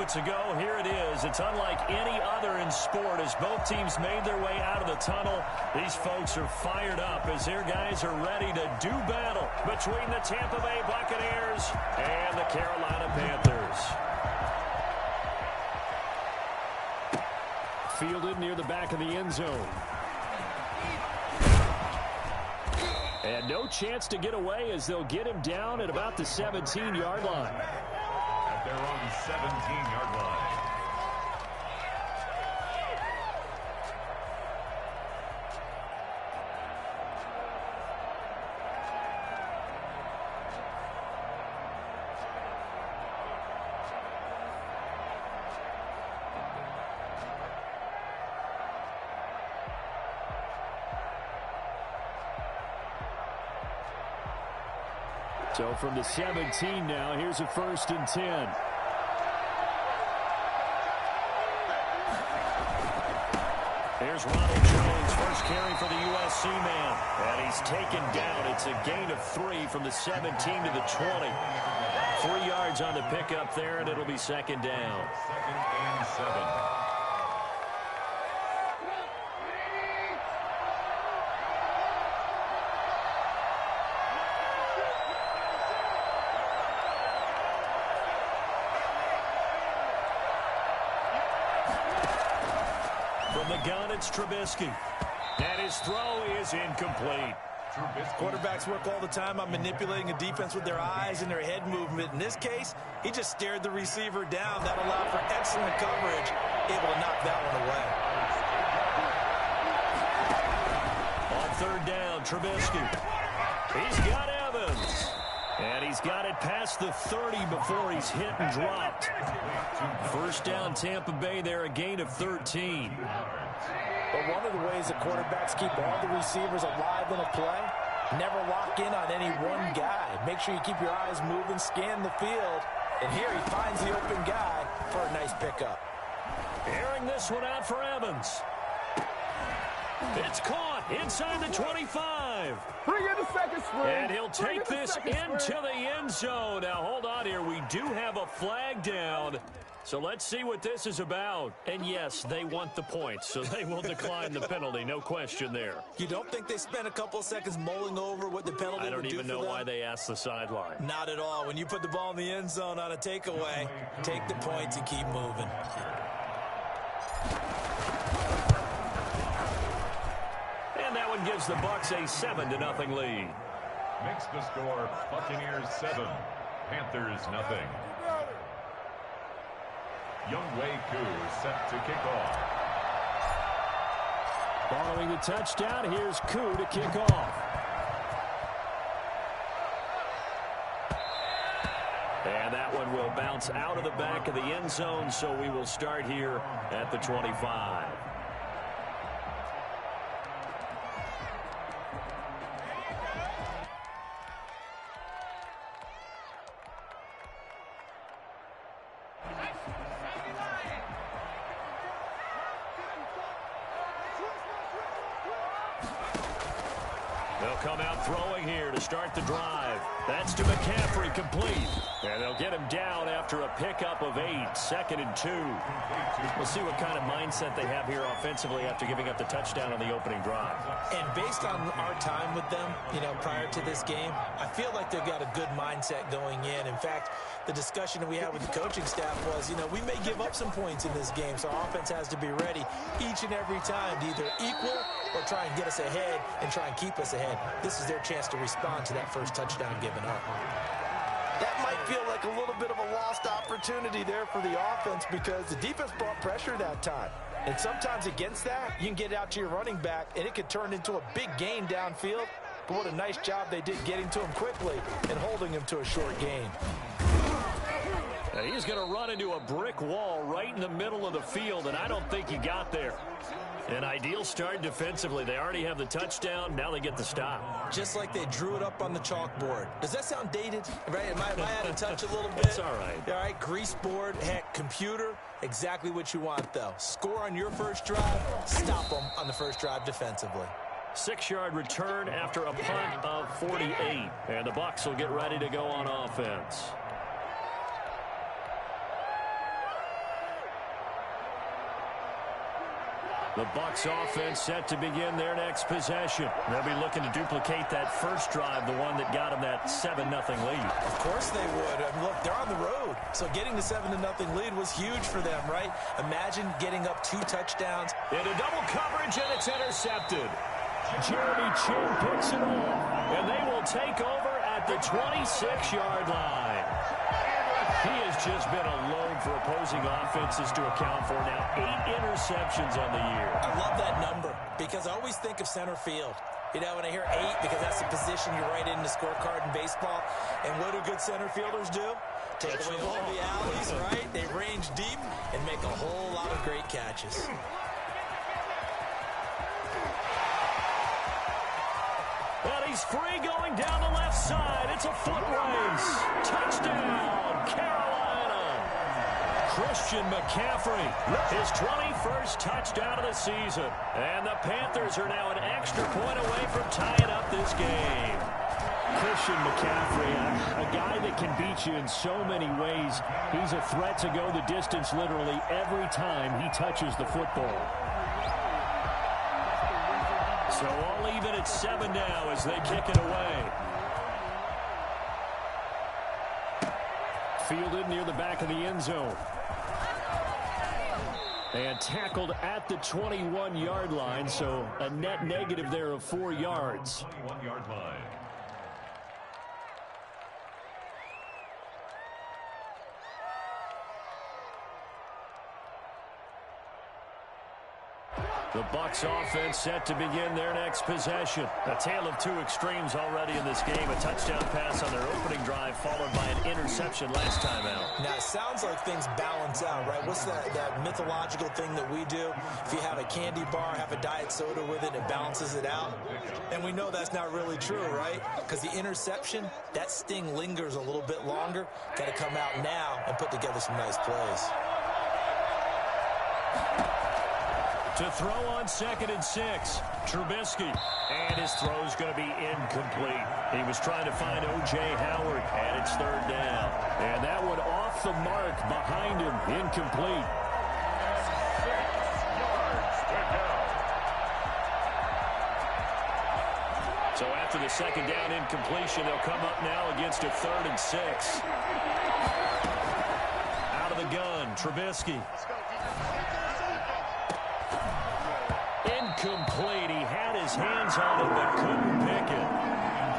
moments ago. Here it is. It's unlike any other in sport as both teams made their way out of the tunnel. These folks are fired up as their guys are ready to do battle between the Tampa Bay Buccaneers and the Carolina Panthers. Fielded near the back of the end zone. And no chance to get away as they'll get him down at about the 17-yard line. They're on the 17-yard line. So from the 17 now, here's a 1st and 10. Here's Ronald Jones, first carry for the USC man. And he's taken down. It's a gain of 3 from the 17 to the 20. 3 yards on the pickup there, and it'll be 2nd down. 2nd and 7. From the gun, it's Trubisky. And his throw is incomplete. Quarterbacks work all the time on manipulating a defense with their eyes and their head movement. In this case, he just stared the receiver down. That allowed for excellent coverage, able to knock that one away. On 3rd down, Trubisky. He's got Evans. And he's got it past the 30 before he's hit and dropped. 1st down, Tampa Bay there, a gain of 13. But one of the ways that quarterbacks keep all the receivers alive in a play, never lock in on any one guy. Make sure you keep your eyes moving, scan the field. And here he finds the open guy for a nice pickup. Airing this one out for Evans. It's caught inside the 25. Bring in the second spring. And he'll take this into the end zone. Now, hold on here. We do have a flag down. So let's see what this is about. And, yes, they want the points, so they will decline the penalty. No question there. You don't think they spent a couple of seconds mulling over what the penalty would do for them? I don't even know why they asked the sideline. Not at all. When you put the ball in the end zone on a takeaway, take the points and keep moving. And that one gives the Bucs a 7-0 lead. Makes the score Buccaneers 7, Panthers nothing. Younghoe Koo set to kick off. Following the touchdown, here's Koo to kick off. And that one will bounce out of the back of the end zone, so we will start here at the 25. They'll come out throwing here to start the drive. That's to McCaffrey, complete. And they'll get him down after a pickup of 8, 2nd and 2. We'll see what kind of mindset they have here offensively after giving up the touchdown on the opening drive. And based on our time with them, prior to this game, I feel like they've got a good mindset going in. In fact, the discussion that we had with the coaching staff was, we may give up some points in this game, so our offense has to be ready each and every time to either equal or try and get us ahead and try and keep us ahead. This is their chance to respond to that first touchdown given up. That might feel like a little bit of a lost opportunity there for the offense because the defense brought pressure that time. And sometimes against that, you can get out to your running back, and it could turn into a big gain downfield. But what a nice job they did getting to him quickly and holding him to a short gain. Now he's going to run into a brick wall right in the middle of the field, and I don't think he got there. An ideal start defensively. They already have the touchdown. Now they get the stop. Just like they drew it up on the chalkboard. Does that sound dated? Right? Am I out of touch a little bit? It's all right. All right, grease board, heck, computer, exactly what you want, though. Score on your first drive, stop them on the first drive defensively. 6-yard return after a punt of 48. And the Bucs will get ready to go on offense. The Bucs offense set to begin their next possession. They'll be looking to duplicate that first drive, the one that got them that 7-0 lead. Of course they would. I mean, look, they're on the road. So getting the 7-0 lead was huge for them, right? Imagine getting up 2 touchdowns. Into double coverage, and it's intercepted. Jeremy Chin picks it off, and they will take over at the 26-yard line. He has just been a load for opposing offenses to account for now. 8 interceptions on the year. I love that number because I always think of center field. You know, when I hear 8, because that's the position you write in the scorecard in baseball. And what do good center fielders do? Take away all the alleys, right? They range deep and make a whole lot of great catches. And he's free going down the left side. It's a foot race. Touchdown, Carolina. Christian McCaffrey, his 21st touchdown of the season. And the Panthers are now an extra point away from tying up this game. Christian McCaffrey, a guy that can beat you in so many ways. He's a threat to go the distance literally every time he touches the football. So all even at 7 now as they kick it away. Fielded near the back of the end zone. And tackled at the 21-yard line, so a net negative there of 4 yards. 21-yard line. The Bucs offense set to begin their next possession. A tale of 2 extremes already in this game. A touchdown pass on their opening drive followed by an interception last time out. Now, it sounds like things balance out, right? What's that mythological thing that we do? If you have a candy bar, have a diet soda with it, it balances it out. And we know that's not really true, right? Because the interception, that sting lingers a little bit longer. Got to come out now and put together some nice plays. To throw on 2nd and 6, Trubisky. And his throw's going to be incomplete. He was trying to find O.J. Howard, and it's 3rd down. And that one off the mark behind him, incomplete. 6 yards, touchdown. So after the 2nd down incompletion, they'll come up now against a 3rd and 6. Out of the gun, Trubisky. Incomplete. He had his hands on it but couldn't pick it.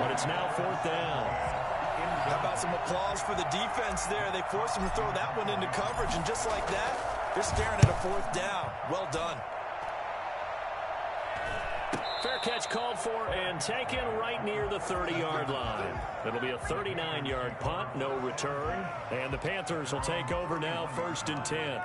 But it's now 4th down. How about some applause for the defense there? They forced him to throw that one into coverage, and just like that, they're staring at a 4th down. Well done. Fair catch called for and taken right near the 30-yard line. It'll be a 39-yard punt, no return. And the Panthers will take over now, 1st and 10.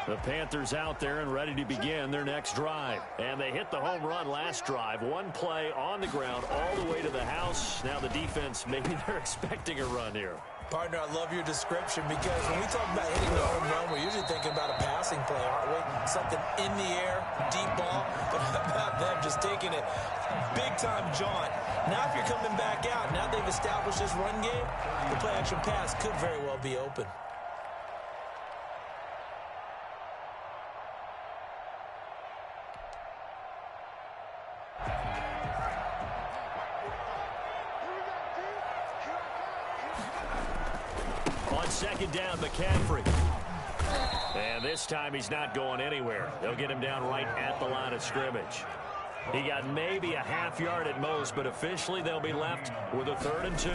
The Panthers out there and ready to begin their next drive. And they hit the home run last drive. 1 play on the ground all the way to the house. Now the defense, maybe they're expecting a run here. Partner, I love your description because when we talk about hitting the home run, we're usually thinking about a passing play, aren't we? Something in the air, deep ball. But how about them just taking it big-time jaunt? Now if you're coming back out, now they've established this run game, the play-action pass could very well be open. On 2nd down, McCaffrey. And this time he's not going anywhere. They'll get him down right at the line of scrimmage. He got maybe a half yard at most, but officially they'll be left with a 3rd and 2.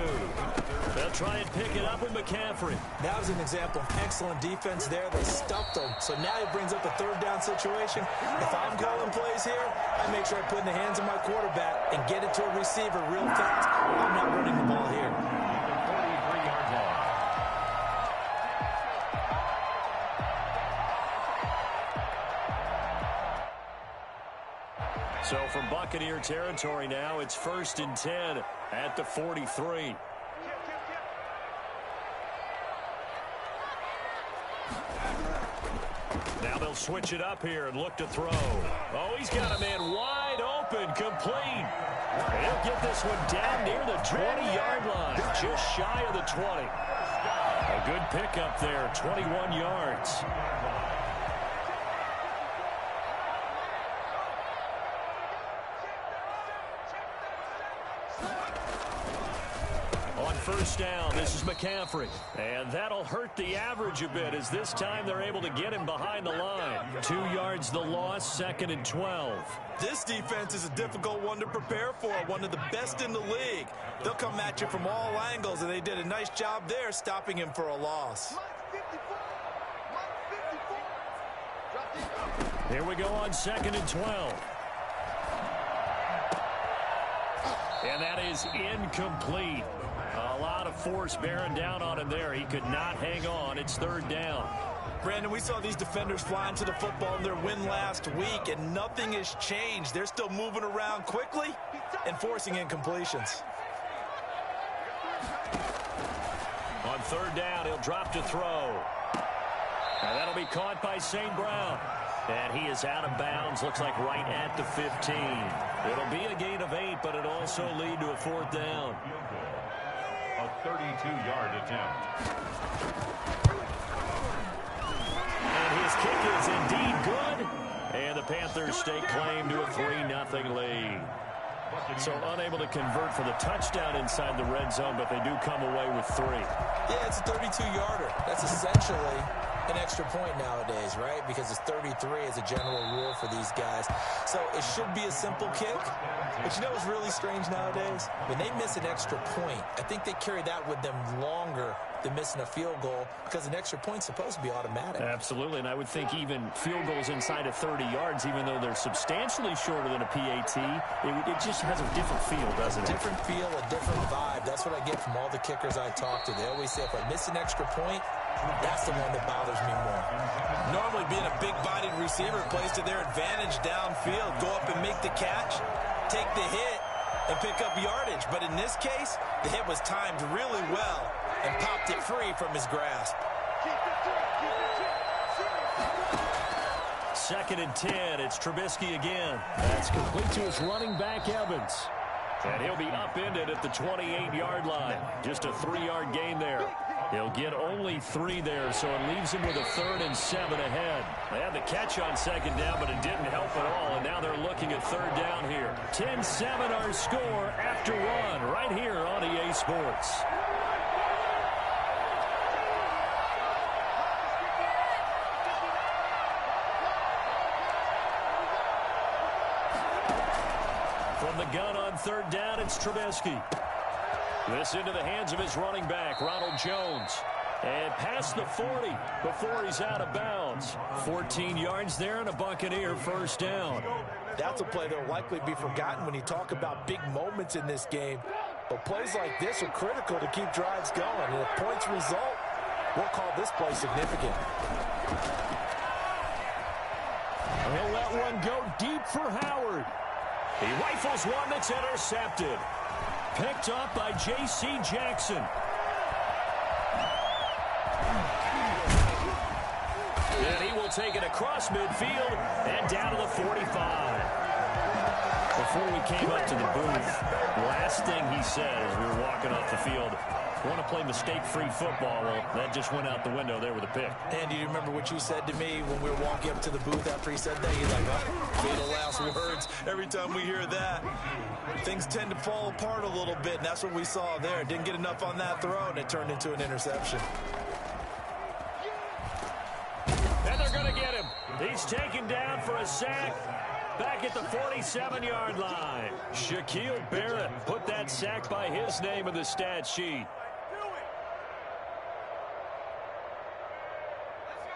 They'll try and pick it up with McCaffrey. That was an example of excellent defense there. They stuffed him. So now it brings up a 3rd down situation. If I'm calling plays here, I make sure I put it in the hands of my quarterback and get it to a receiver real fast. I'm not running the ball here. 43-yard line. So from Buccaneer territory now, it's 1st and 10 at the 43. Now they'll switch it up here and look to throw. Oh, he's got a man wide open, complete. He'll get this one down near the 20-yard line, just shy of the 20. A good pickup there, 21 yards. On first down, this is McCaffrey. And that'll hurt the average a bit as this time they're able to get him behind the line. 2 yards the loss, 2nd and 12. This defense is a difficult one to prepare for, one of the best in the league. They'll come at you from all angles, and they did a nice job there stopping him for a loss. Here we go on 2nd and 12. And that is incomplete. A lot of force bearing down on him there. He could not hang on. It's 3rd down. Brandon, we saw these defenders fly into the football in their win last week, and nothing has changed. They're still moving around quickly and forcing incompletions. On 3rd down, he'll drop to throw. And that'll be caught by St. Brown. And he is out of bounds, looks like right at the 15. It'll be a gain of 8, but it'll also lead to a 4th down. A 32-yard attempt. And his kick is indeed good. And the Panthers stake claim to a 3-0 lead. So unable to convert for the touchdown inside the red zone, but they do come away with 3. Yeah, it's a 32-yarder. That's essentially an extra point nowadays, right? Because it's 33 as a general rule for these guys. So it should be a simple kick. But you know what's really strange nowadays? When they miss an extra point, I think they carry that with them longer than missing a field goal because an extra point's supposed to be automatic. Absolutely, and I would think even field goals inside of 30 yards, even though they're substantially shorter than a PAT, it just has a different feel, doesn't it? A different feel, a different vibe. That's what I get from all the kickers I talk to. They always say if I miss an extra point, that's the one that bothers me more. Normally being a big-bodied receiver plays to their advantage downfield. Go up and make the catch, take the hit, and pick up yardage. But in this case, the hit was timed really well and popped it free from his grasp. 2nd and 10. It's Trubisky again. That's complete to his running back, Evans. And he'll be upended at the 28-yard line. Just a 3-yard gain there. He'll get only 3 there, so it leaves him with a 3rd and 7 ahead. They had the catch on 2nd down, but it didn't help at all, and now they're looking at 3rd down here. 10-7 our score after 1 right here on EA Sports. From the gun on 3rd down, it's Trubisky. This into the hands of his running back, Ronald Jones. And past the 40 before he's out of bounds. 14 yards there and a Buccaneer 1st down. That's a play that will likely be forgotten when you talk about big moments in this game. But plays like this are critical to keep drives going. And if points result, we'll call this play significant. He'll let one go deep for Howard. He rifles one that's intercepted. Picked up by J.C. Jackson. And he will take it across midfield and down to the 45. Before we came up to the booth, last thing he said as we were walking off the field, want to play mistake-free football. Well, that just went out the window there with a pick. And do you remember what you said to me when we were walking up to the booth after he said that? You're like, oh, fatal last words. Every time we hear that, things tend to fall apart a little bit, and that's what we saw there. Didn't get enough on that throw, and it turned into an interception. And they're going to get him. He's taken down for a sack. Back at the 47-yard line. Shaquille Barrett put that sack by his name in the stat sheet.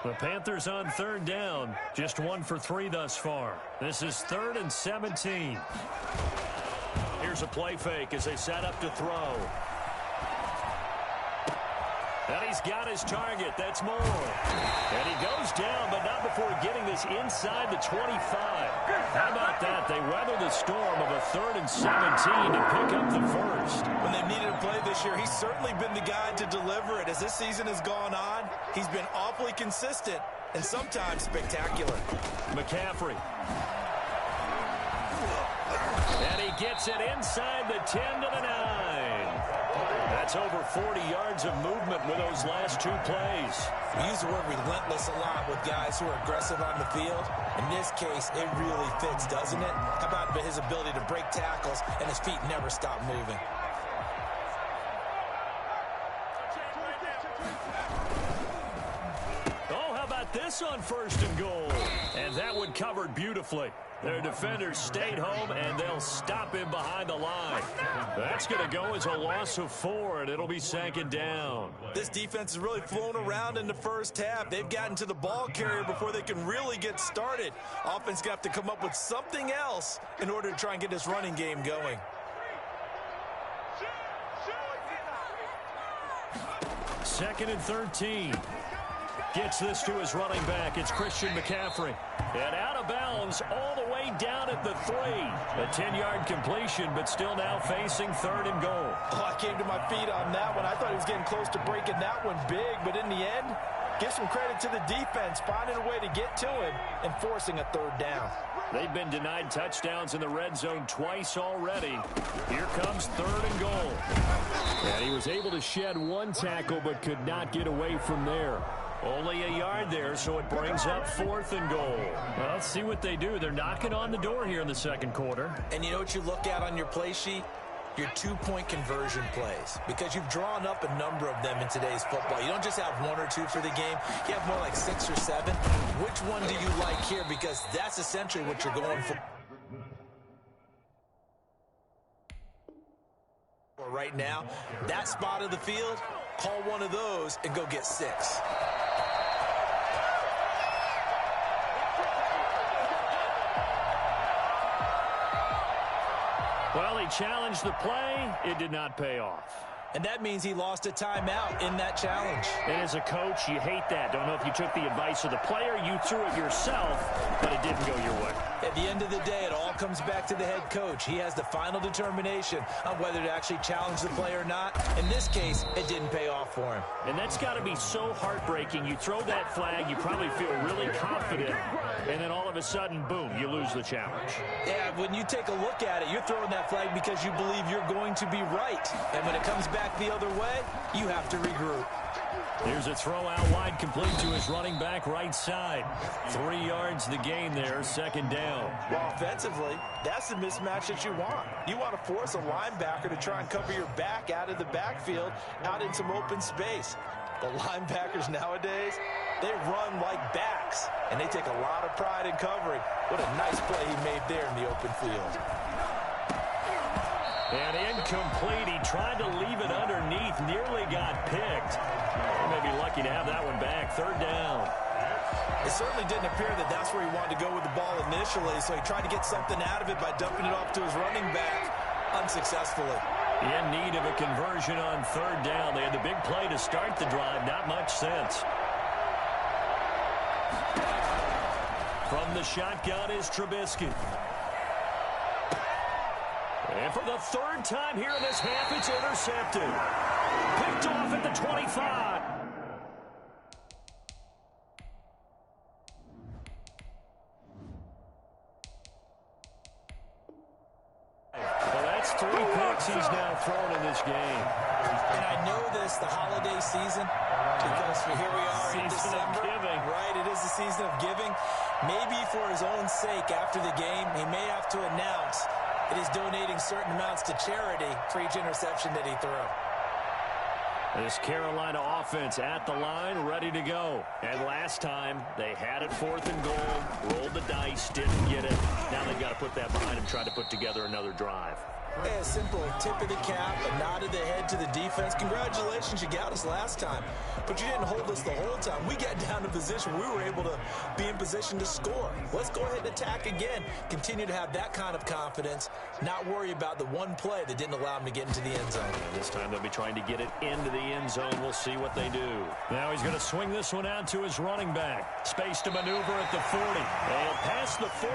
The Panthers on 3rd down. Just 1 for 3 thus far. This is 3rd and 17. Here's a play fake as they set up to throw. And he's got his target. That's Moore. And he goes down, but not before getting this inside the 25. How about that? They weather the storm of a 3rd and 17 to pick up the 1st. When they've needed a play this year, he's certainly been the guy to deliver it. As this season has gone on, he's been awfully consistent and sometimes spectacular. McCaffrey. And he gets it inside the 10 to the 9. That's That's over 40 yards of movement with those last 2 plays. We use the word relentless a lot with guys who are aggressive on the field. In this case, it really fits, doesn't it? How about his ability to break tackles and his feet never stop moving? Oh, how about this on 1st and goal? And that one covered beautifully. Their defenders stayed home, and they'll stop him behind the line. That's going to go as a loss of 4, and it'll be 2nd down. This defense has really flown around in the first half. They've gotten to the ball carrier before they can really get started. Offense got to come up with something else in order to try and get this running game going. Second and 13. Gets this to his running back. It's Christian McCaffrey. And out of bounds all the way down at the 3. A 10-yard completion, but still now facing 3rd and goal. Oh, I came to my feet on that one. I thought he was getting close to breaking that one big, but in the end, give some credit to the defense, finding a way to get to him and forcing a 3rd down. They've been denied touchdowns in the red zone twice already. Here comes 3rd and goal. And he was able to shed 1 tackle, but could not get away from there. Only a yard there, so it brings up 4th and goal. Well, let's see what they do. They're knocking on the door here in the 2nd quarter. And you know what you look at on your play sheet? Your 2-point conversion plays, because you've drawn up a number of them in today's football. You don't just have 1 or 2 for the game. You have more like 6 or 7. Which one do you like here? Because that's essentially what you're going for right now. That spot of the field, call one of those and go get 6. Well, he challenged the play. It did not pay off. And that means he lost a timeout in that challenge. And as a coach, you hate that. Don't know if you took the advice of the player, you threw it yourself, but it didn't go your way. At the end of the day, it all comes back to the head coach. He has the final determination on whether to actually challenge the play or not. In this case, it didn't pay off for him. And that's got to be so heartbreaking. You throw that flag, you probably feel really confident, and then all of a sudden, boom, you lose the challenge. Yeah, when you take a look at it, you're throwing that flag because you believe you're going to be right. And when it comes back the other way, you have to regroup. Here's a throw out wide, complete to his running back right side. 3 yards the gain there, 2nd down. Well, offensively, that's the mismatch that you want. You want to force a linebacker to try and cover your back out of the backfield, out in some open space. The linebackers nowadays, they run like backs, and they take a lot of pride in covering. What a nice play he made there in the open field. And incomplete. He tried to leave it underneath, nearly got picked. He may be lucky to have that one back. 3rd down. It certainly didn't appear that that's where he wanted to go with the ball initially, so he tried to get something out of it by dumping it off to his running back unsuccessfully. In need of a conversion on 3rd down. They had the big play to start the drive. Not much sense. From the shotgun is Trubisky. And for the 3rd time here in this half, it's intercepted. Picked off at the 25. Well, that's 3 picks he's now thrown in this game. And I know this, the holiday season, because here we are in December. Right, it is the season of giving. Maybe for his own sake after the game, he may have to announce that he's donating certain amounts to charity for each interception that he threw. This Carolina offense at the line, ready to go. And last time, they had it 4th and goal, rolled the dice, didn't get it. Now they've got to put that behind them, try to put together another drive. Hey, a simple tip of the cap, a nod of the head to the defense. Congratulations, you got us last time. But you didn't hold us the whole time. We got down to position. We were able to be in position to score. Let's go ahead and attack again. Continue to have that kind of confidence. Not worry about the one play that didn't allow him to get into the end zone. And this time they'll be trying to get it into the end zone. We'll see what they do. Now he's going to swing this one out to his running back. Space to maneuver at the 40. And past the 40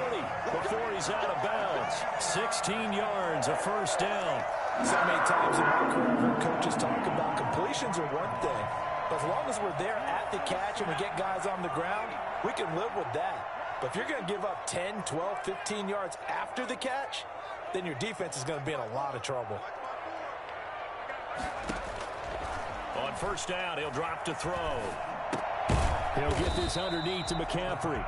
before he's out of bounds. 16 yards, a 1st down. So many times in my career, I've heard coaches talk about completions are one thing. But as long as we're there at the catch and we get guys on the ground, we can live with that. But if you're going to give up 10, 12, 15 yards after the catch, then your defense is going to be in a lot of trouble. first down. He'll drop to throw. He'll get this underneath to McCaffrey.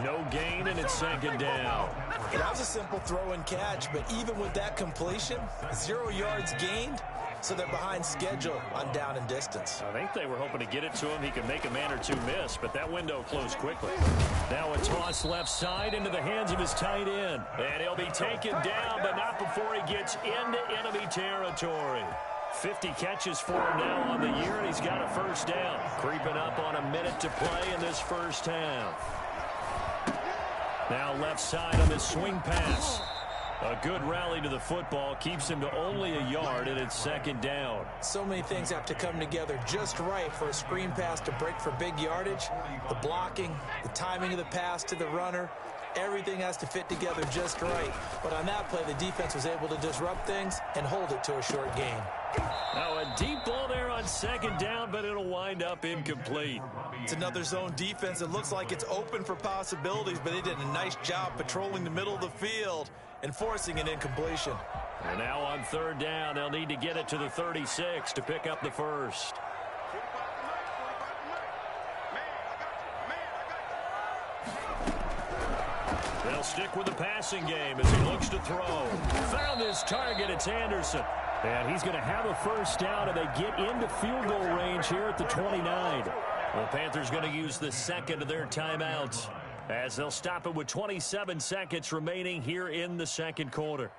No gain, and it's second down. That was a simple throw and catch, but even with that completion, 0 yards gained, so they're behind schedule on down and distance. I think they were hoping to get it to him. He could make a man or two miss, but that window closed quickly. Now a toss left side into the hands of his tight end. And he'll be taken down, but not before he gets into enemy territory. 50 catches for him now on the year, and he's got a first down. Creeping up on a minute to play in this first half. Now left side on this swing pass. A good rally to the football keeps him to only a yard, and it's second down. So many things have to come together just right for a screen pass to break for big yardage. The blocking, the timing of the pass to the runner, everything has to fit together just right. But on that play, the defense was able to disrupt things and hold it to a short gain. Now a deep ball there on second down, but it'll wind up incomplete. It's another zone defense. It looks like it's open for possibilities, but they did a nice job patrolling the middle of the field and forcing an incompletion. And now on third down, they'll need to get it to the 36 to pick up the first. They'll stick with the passing game as he looks to throw. Found his target. It's Anderson. And he's going to have a first down, and they get into field goal range here at the 29. The Panthers going to use the second of their timeouts as they'll stop it with 27 seconds remaining here in the second quarter.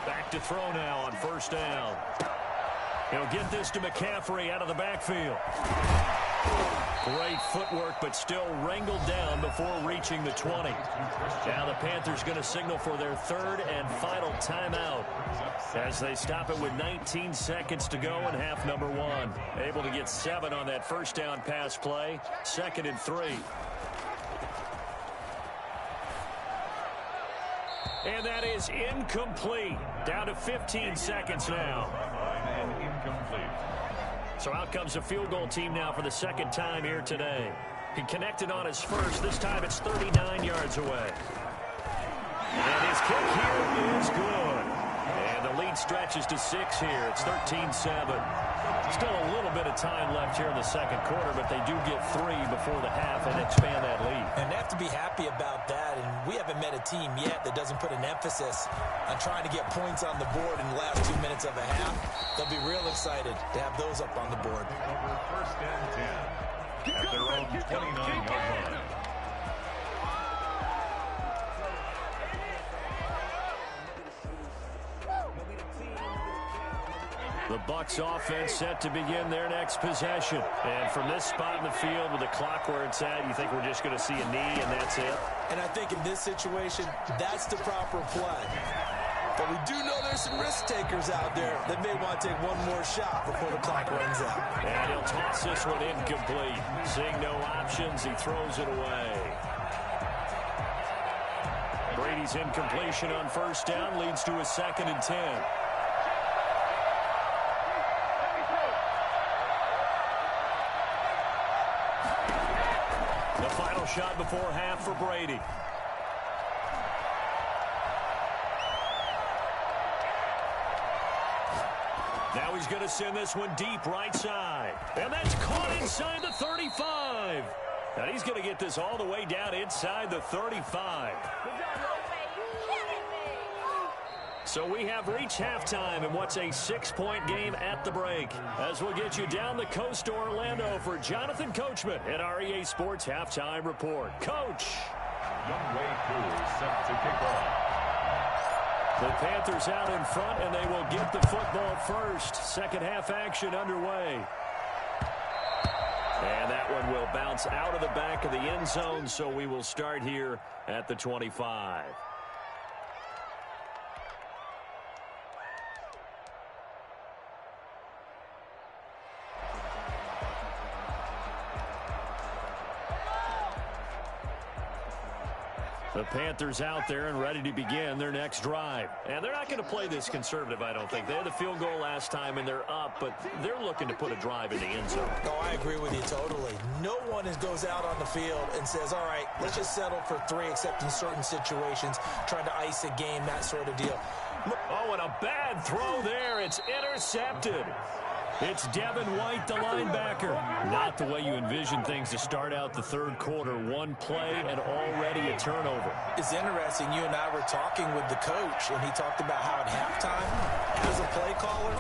Back to throw now on first down. He'll get this to McCaffrey out of the backfield. Great footwork, but still wrangled down before reaching the 20. Now the Panthers going to signal for their third and final timeout as they stop it with 19 seconds to go in half number one. Able to get 7 on that first down pass play. Second and 3. And that is incomplete. Down to 15 seconds now. Incomplete. So out comes the field goal team now for the second time here today. He connected on his first. This time it's 39 yards away. And his kick here is good. And the lead stretches to 6 here. It's 13-7. Still a little bit of time left here in the second quarter, but they do get 3 before the half and expand that lead. And they have to be happy about that. And we haven't met a team yet that doesn't put an emphasis on trying to get points on the board in the last 2 minutes of a half. They'll be real excited to have those up on the board. Over first and 10 at their own 29-yard line. The Bucs offense set to begin their next possession. And from this spot in the field with the clock where it's at, you think we're just going to see a knee and that's it? And I think in this situation, that's the proper play. But we do know there's some risk takers out there that may want to take one more shot before the clock runs out. And he'll toss this one incomplete. Seeing no options, he throws it away. Brady's incompletion on first down leads to a 2nd and 10. The final shot before half for Brady. Now he's going to send this one deep right side. And that's caught inside the 35. And he's going to get this all the way down inside the 35. So we have reached halftime in what's a 6-point game at the break. As we'll get you down the coast to Orlando for Jonathan Coachman at our EA Sports Halftime Report. Coach. Young Wei Koo set to kick off. The Panthers out in front, and they will get the football first. Second half action underway. And that one will bounce out of the back of the end zone, so we will start here at the 25. The Panthers out there and ready to begin their next drive. And they're not going to play this conservative, I don't think. They had the field goal last time, and they're up, but they're looking to put a drive in the end zone. Oh, I agree with you totally. No one goes out on the field and says, all right, let's just settle for 3, except in certain situations, trying to ice a game, that sort of deal. Oh, and a bad throw there. It's intercepted. It's Devin White, the linebacker. Not the way you envision things to start out the third quarter. One play and already a turnover. It's interesting. You and I were talking with the coach, and he talked about how at halftime, as a play caller,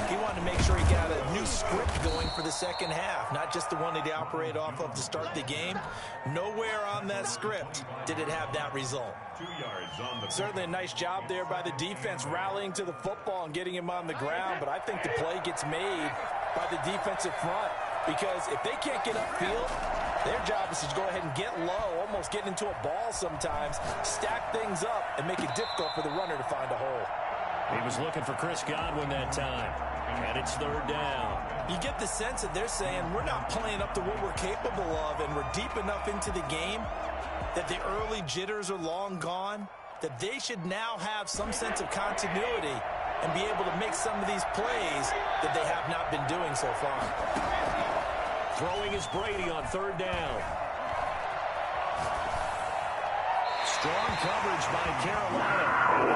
he wanted to make sure he got a new script going for the second half, not just the one that he operated off of to start the game. Nowhere on that script did it have that result. 2 yards on the Certainly a nice job there by the defense rallying to the football and getting him on the ground, but I think the play gets made by the defensive front because if they can't get upfield, their job is to go ahead and get low, almost get into a ball sometimes, stack things up, and make it difficult for the runner to find a hole. He was looking for Chris Godwin that time, and it's third down. You get the sense that they're saying we're not playing up to what we're capable of, and we're deep enough into the game that the early jitters are long gone, that they should now have some sense of continuity and be able to make some of these plays that they have not been doing so far. Throwing is Brady on third down. Strong coverage by Carolina.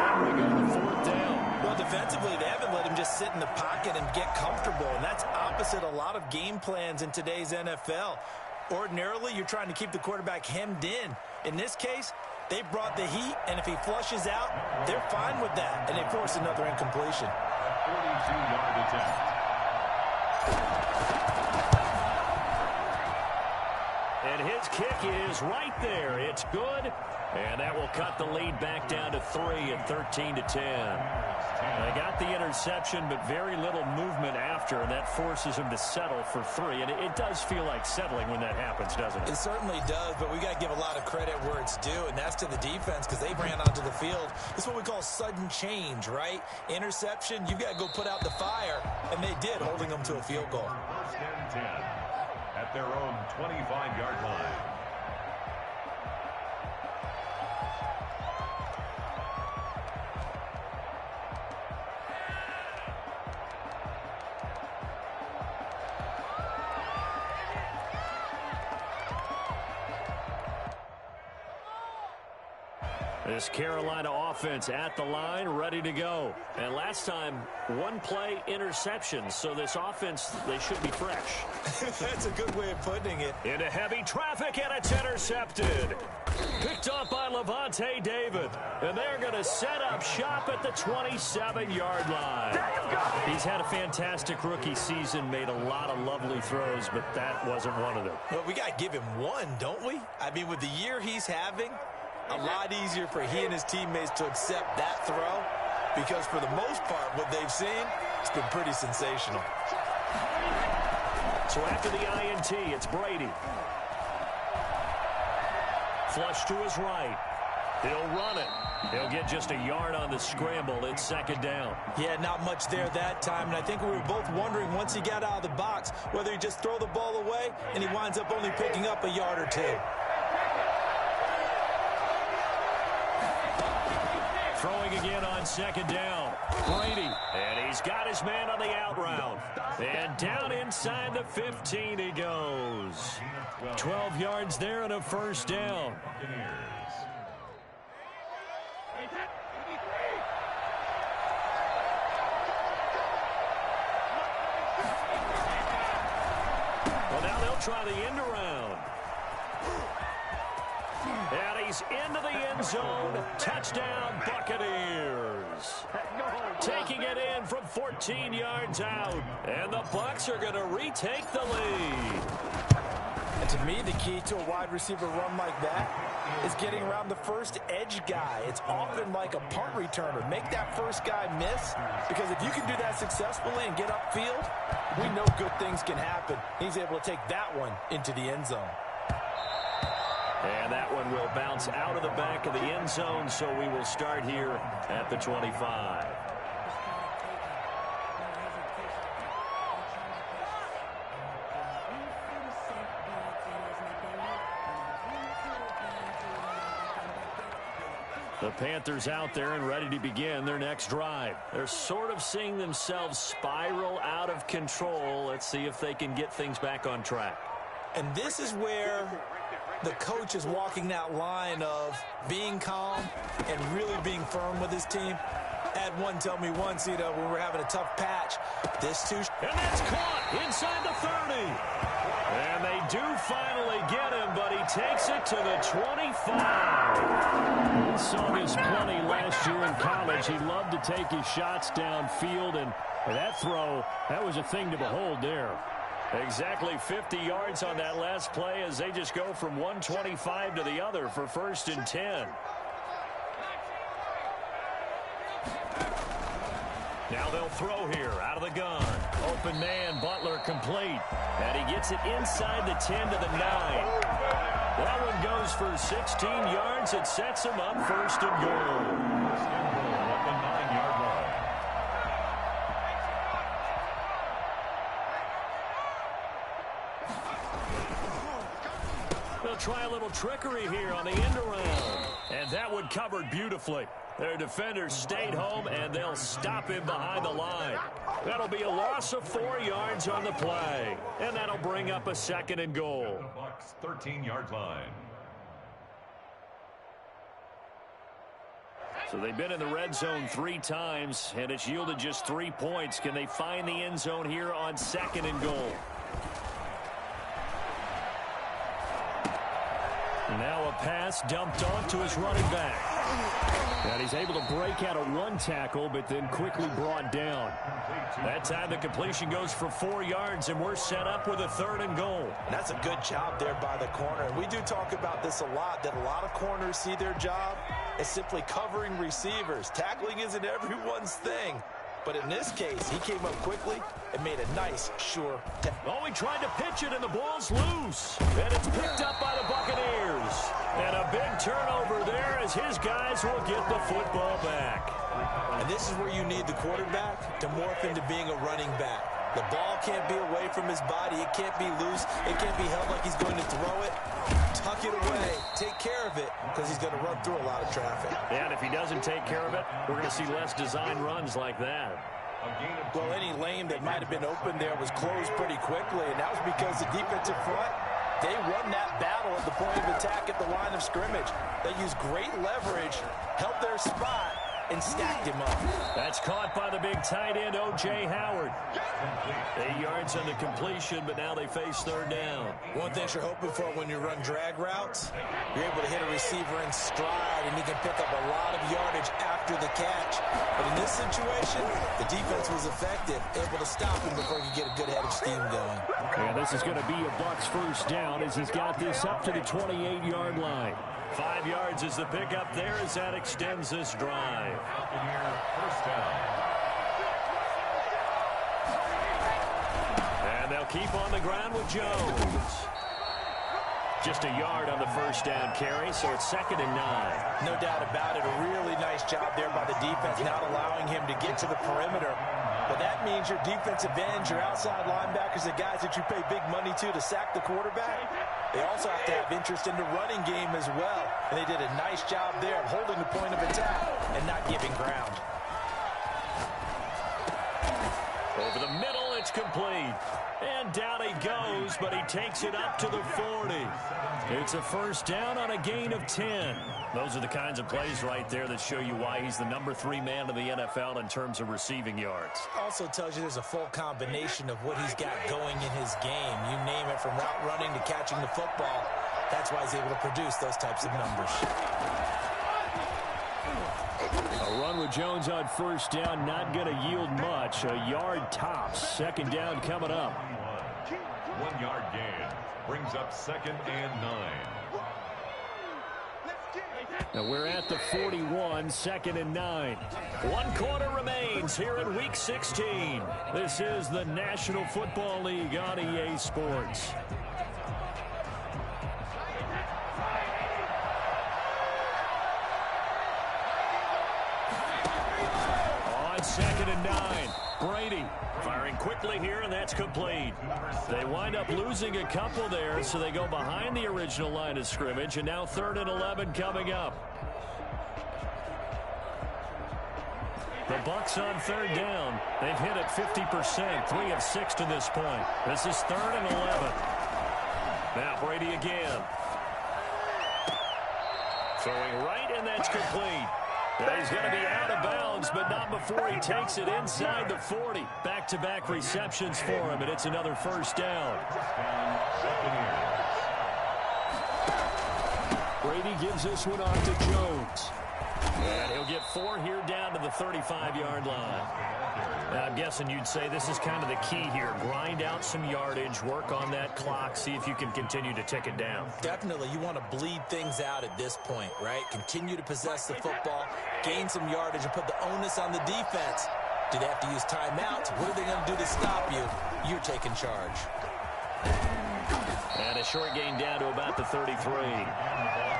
And we go to fourth down. Well, defensively, they haven't let him just sit in the pocket and get comfortable, and that's opposite a lot of game plans in today's NFL. Ordinarily, you're trying to keep the quarterback hemmed in. In this case, they brought the heat, and if he flushes out, they're fine with that, and they force another incompletion. 42-yard attempt. And his kick is right there. It's good, and that will cut the lead back down to 3 at 13-10. They got the interception, but very little movement after, and that forces him to settle for 3. And it does feel like settling when that happens, doesn't it? It certainly does, but we got to give a lot of credit where it's due, and that's to the defense because they ran onto the field. This is what we call sudden change, right? Interception, you've got to go put out the fire, and they did, holding them to a field goal. First and 10 at their own 25-yard line. This Carolina offense at the line, ready to go. And last time, one play interception. So this offense, they should be fresh. That's a good way of putting it. Into heavy traffic, and it's intercepted. Picked up by Levante David. And they're going to set up shop at the 27-yard line. He's had a fantastic rookie season, made a lot of lovely throws, but that wasn't one of them. Well, we got to give him one, don't we? I mean, with the year he's having, a lot easier for he and his teammates to accept that throw because for the most part, what they've seen, it's been pretty sensational. So after the INT, it's Brady. Flush to his right. He'll run it. He'll get just a yard on the scramble. It's second down. Yeah, not much there that time, and I think we were both wondering once he got out of the box whether he just throw the ball away and he winds up only picking up a yard or 2. Throwing again on second down. Brady. And he's got his man on the out route. And down inside the 15 he goes. 12 yards there and a first down. Well, now they'll try the end around. And he's into the end zone. Touchdown, Buccaneers. Taking it in from 14 yards out. And the Bucs are going to retake the lead. And to me, the key to a wide receiver run like that is getting around the first edge guy. It's often like a punt returner. Make that first guy miss, because if you can do that successfully and get upfield, we know good things can happen. He's able to take that one into the end zone. And that one will bounce out of the back of the end zone, so we will start here at the 25. The Panthers out there and ready to begin their next drive. They're sort of seeing themselves spiral out of control. Let's see if they can get things back on track. And this is where the coach is walking that line of being calm and really being firm with his team. Had one tell me once, when we're having a tough patch, this too. And that's caught inside the 30. And they do finally get him, but he takes it to the 25. He saw this plenty last year in college. He loved to take his shots downfield, and that throw, that was a thing to behold there. Exactly 50 yards on that last play as they just go from 125 to the other for 1st and 10. Now they'll throw here out of the gun. Open man, Butler complete. And he gets it inside the 10 to the 9. That one goes for 16 yards. It sets him up 1st and goal. At the 9-yard line. They'll try a little trickery here on the end around. And that one covered beautifully. Their defenders stayed home, and they'll stop him behind the line. That'll be a loss of 4 yards on the play. And that'll bring up a 2nd and goal. The Bucs 13-yard line. So they've been in the red zone 3 times, and it's yielded just 3 points. Can they find the end zone here on 2nd and goal? Now a pass dumped off to his running back. And he's able to break out of 1 tackle, but then quickly brought down. That time the completion goes for 4 yards, and we're set up with a 3rd and goal. And that's a good job there by the corner. And we do talk about this a lot, that a lot of corners see their job as simply covering receivers. Tackling isn't everyone's thing. But in this case, he came up quickly and made a nice, sure tackle. Oh, he tried to pitch it, and the ball's loose. And it's picked up by the Buccaneers. And a big turnover there as his guys will get the football back. And this is where you need the quarterback to morph into being a running back. The ball can't be away from his body. It can't be loose. It can't be held like he's going to throw it. Tuck it away. Take care of it because he's going to run through a lot of traffic. Yeah, and if he doesn't take care of it, we're going to see less design runs like that. Well, any lane that might have been open there was closed pretty quickly, and that was because the defensive front, they won that battle at the point of attack at the line of scrimmage. They used great leverage, held their spot, and stacked him up. That's caught by the big tight end, O.J. Howard. 8 yards on the completion, but now they face 3rd down. One thing you're hoping for when you run drag routes, you're able to hit a receiver in stride, and he can pick up a lot of yardage after the catch. But in this situation, the defense was effective, able to stop him before he could get a good head of steam going. Yeah, this is going to be a Bucs 1st down as he's got this up to the 28-yard line. 5 yards is the pickup there as that extends this drive. Buccaneers 1st down. And they'll keep on the ground with Jones. Just a yard on the 1st down carry, so it's 2nd and 9. No doubt about it. A really nice job there by the defense, not allowing him to get to the perimeter. But that means your defensive ends, your outside linebackers, the guys that you pay big money to sack the quarterback, they also have to have interest in the running game as well. And they did a nice job there of holding the point of attack and not giving ground. Over the middle, it's complete. And down he goes, but he takes it up to the 40. It's a 1st down on a gain of 10. Those are the kinds of plays right there that show you why he's the number 3 man in the NFL in terms of receiving yards. Also tells you there's a full combination of what he's got going in his game. You name it, from route running to catching the football. That's why he's able to produce those types of numbers. A run with Jones on 1st down, not going to yield much. A yard tops. 2nd down coming up. 1 yard gain brings up 2nd and 9. Now we're at the 41, 2nd and 9. 1 quarter remains here in Week 16. This is the National Football League on EA Sports. On 2nd and 9, Brady firing quickly here, and that's complete. They wind up losing a couple there, so they go behind the original line of scrimmage, and now 3rd and 11 coming up. The Bucs on third down. They've hit it 50%, 3 of 6 to this point. This is 3rd and 11. Now Brady again. Throwing right, and that's complete. Now he's going to be out of bounds, but not before he takes it inside the 40. Back-to-back receptions for him, and it's another first down. Brady gives this one off to Jones. And he'll get 4 here down to the 35-yard line. Now, I'm guessing you'd say this is kind of the key here. Grind out some yardage, work on that clock, see if you can continue to tick it down. Definitely. You want to bleed things out at this point, right? Continue to possess the football, gain some yardage, and put the onus on the defense. Do they have to use timeouts? What are they going to do to stop you? You're taking charge. And a short gain down to about the 33.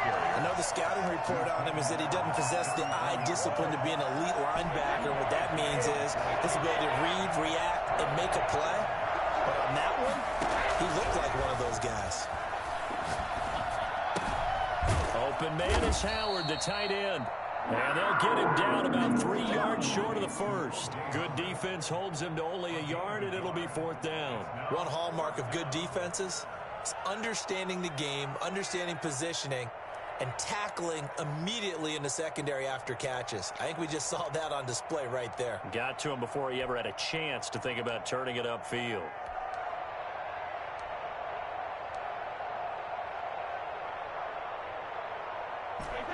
I know the scouting report on him is that he doesn't possess the eye discipline to be an elite linebacker. What that means is his ability to read, react, and make a play. But on that one, he looked like one of those guys. Open man is Howard, the tight end. And they'll get him down about 3 yards short of the first. Good defense holds him to only a yard, and it'll be 4th down. One hallmark of good defenses is understanding the game, understanding positioning, and tackling immediately in the secondary after catches. I think we just saw that on display right there. Got to him before he ever had a chance to think about turning it upfield.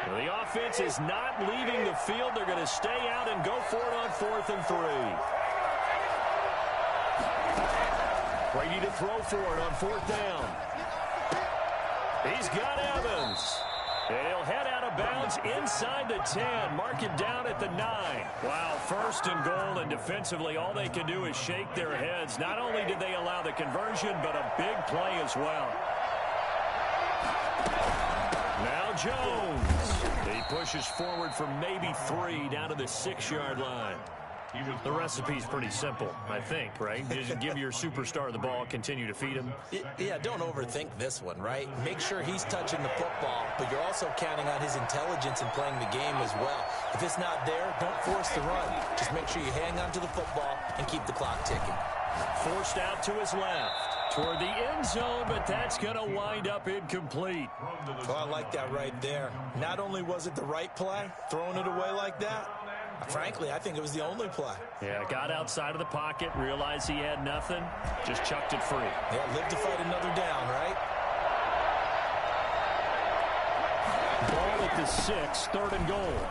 Well, the offense is not leaving the field. They're going to stay out and go for it on 4th and 3. Brady to throw for it on 4th down. He's got Evans. And he'll head out of bounds inside the 10. Mark him down at the 9. Wow, 1st and goal, and defensively all they can do is shake their heads. Not only did they allow the conversion, but a big play as well. Now Jones. He pushes forward for maybe 3 down to the 6-yard line. The recipe's pretty simple, I think, right? Just give your superstar the ball, continue to feed him. Yeah, don't overthink this one, right? Make sure he's touching the football, but you're also counting on his intelligence in playing the game as well. If it's not there, don't force the run. Just make sure you hang on to the football and keep the clock ticking. Forced out to his left, toward the end zone, but that's going to wind up incomplete. Oh, I like that right there. Not only was it the right play, throwing it away like that, frankly, I think it was the only play. Yeah, got outside of the pocket, realized he had nothing, just chucked it free. Yeah, live to fight another down, right? Ball at the 6, 3rd and goal.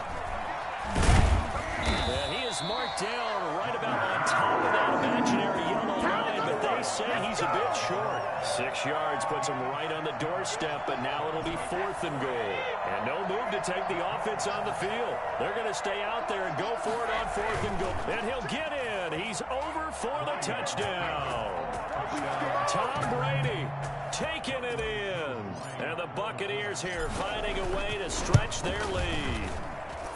And he is marked down right about on top of that imaginary yellow line, but they say he's a bit short. 6 yards puts him right on the doorstep, but now it'll be 4th and goal. And no move to take the offense on the field. They're going to stay out there and go for it on 4th and goal. And he'll get in. He's over for the touchdown. Tom Brady taking it in. And the Buccaneers here finding a way to stretch their lead.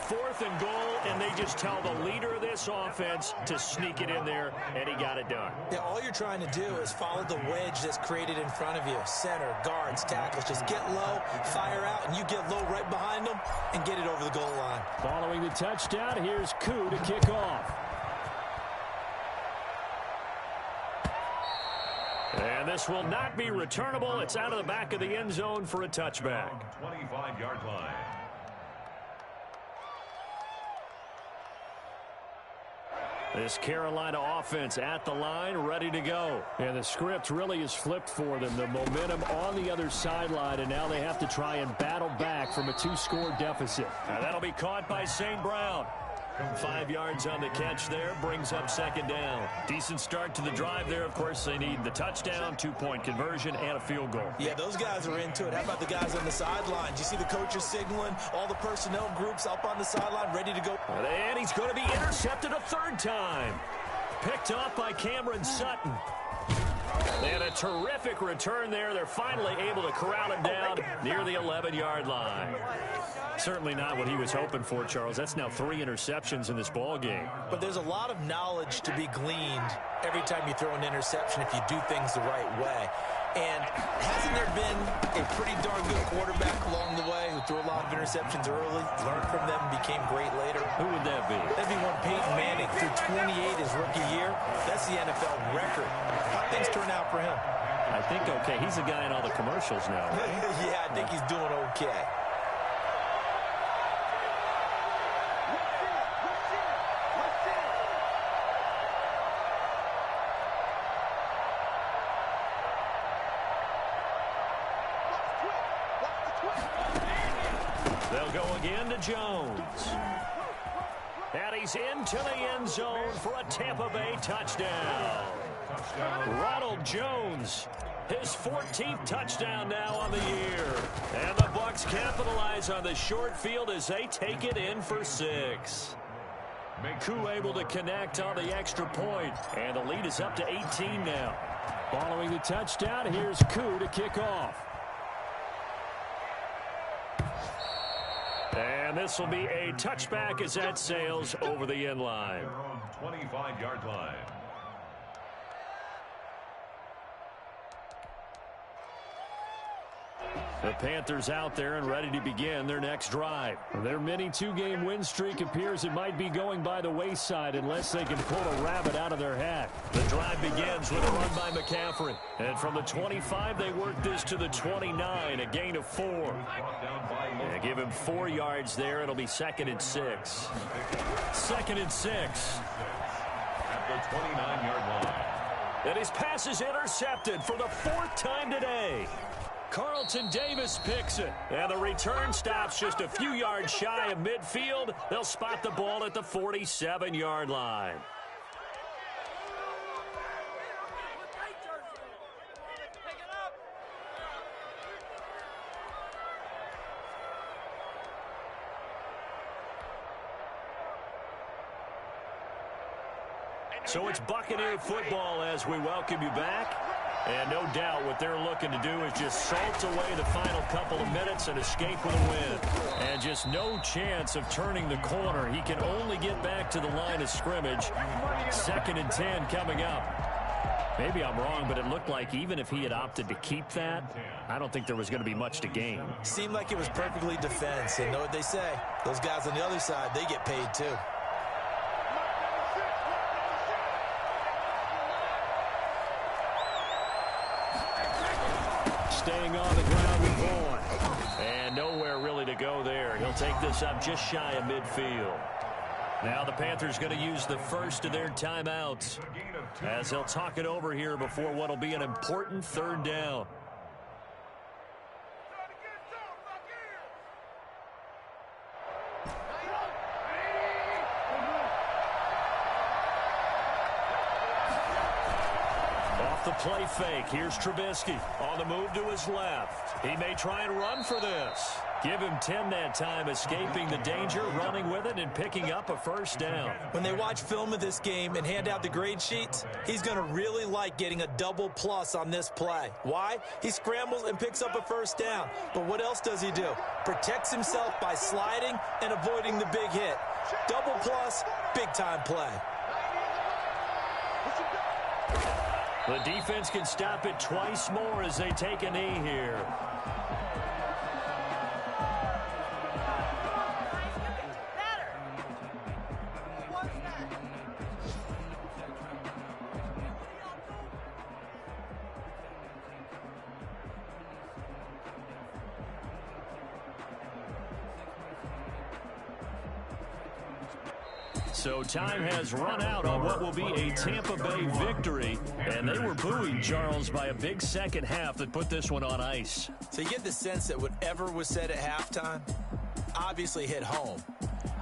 4th and goal, and they just tell the leader of this offense to sneak it in there, and he got it done. Yeah, all you're trying to do is follow the wedge that's created in front of you. Center, guards, tackles, just get low, fire out, and you get low right behind them and get it over the goal line. Following the touchdown, here's Koo to kick off. And this will not be returnable. It's out of the back of the end zone for a touchback. 25-yard line. This Carolina offense at the line, ready to go. And the script really is flipped for them. The momentum on the other sideline, and now they have to try and battle back from a 2-score deficit. Now that'll be caught by St. Brown. 5 yards on the catch there, brings up 2nd down. Decent start to the drive there. Of course, they need the touchdown, 2-point conversion, and a field goal. Yeah, those guys are into it. How about the guys on the sideline? Do you see the coaches signaling? All the personnel groups up on the sideline ready to go. And he's going to be intercepted a 3rd time. Picked off by Cameron Sutton. And a terrific return there. They're finally able to corral him down near the 11-yard line. Certainly not what he was hoping for, Charles. That's now 3 interceptions in this ball game. But there's a lot of knowledge to be gleaned every time you throw an interception if you do things the right way. And hasn't there been a pretty darn good quarterback along the way who threw a lot of interceptions early, learned from them, and became great later. Who would that be? That'd be one Peyton Manning, threw 28 his rookie year. That's the NFL record. How things turn out for him? I think okay. He's a guy in all the commercials now, right? Yeah, I think he's doing okay. They'll go again to Jones. And he's into the end zone for a Tampa Bay touchdown. Ronald Jones, his 14th touchdown now on the year. And the Bucs capitalize on the short field as they take it in for 6. Koo able to connect on the extra point, and the lead is up to 18 now. Following the touchdown, here's Koo to kick off. And this will be a touchback as that sails over the end line. 25-yard line. The Panthers out there and ready to begin their next drive. Their mini 2-game win streak appears it might be going by the wayside unless they can pull a rabbit out of their hat. The drive begins with a run by McCaffrey. And from the 25, they work this to the 29, a gain of 4. And give him 4 yards there. It'll be 2nd and 6. 2nd and 6. At the 29-yard line. And his pass is intercepted for the 4th time today. Carlton Davis picks it, and the return stops just a few yards shy of midfield. They'll spot the ball at the 47-yard line. So it's Buccaneer football as we welcome you back. And no doubt what they're looking to do is just salt away the final couple of minutes and escape with a win. And just no chance of turning the corner. He can only get back to the line of scrimmage. 2nd and 10 coming up. Maybe I'm wrong, but it looked like even if he had opted to keep that, I don't think there was going to be much to gain. Seemed like it was perfectly defense. And know what they say? Those guys on the other side, they get paid too. Staying on the ground with Bourne. And nowhere really to go there. He'll take this up just shy of midfield. Now the Panthers going to use the first of their timeouts as they'll talk it over here before what will be an important 3rd down. The play fake. Here's Trubisky on the move to his left. He may try and run for this. Give him 10 that time, escaping the danger, running with it, and picking up a 1st down. When they watch film of this game and hand out the grade sheets, he's going to really like getting a double plus on this play. Why? He scrambles and picks up a 1st down. But what else does he do? Protects himself by sliding and avoiding the big hit. Double plus, big-time play. The defense can stop it twice more as they take a knee here. So time has run out on what will be a Tampa Bay victory. And they were buoyed, Charles, by a big 2nd half that put this one on ice. So you get the sense that whatever was said at halftime obviously hit home.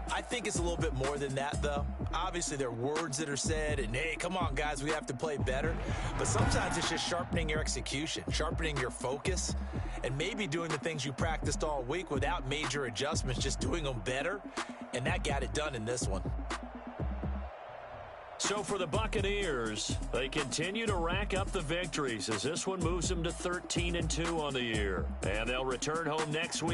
I think it's a little bit more than that, though. Obviously, there are words that are said, and, hey, come on, guys, we have to play better. But sometimes it's just sharpening your execution, sharpening your focus, and maybe doing the things you practiced all week without major adjustments, just doing them better. And that got it done in this one. So for the Buccaneers, they continue to rack up the victories as this one moves them to 13-2 on the year. And they'll return home next week.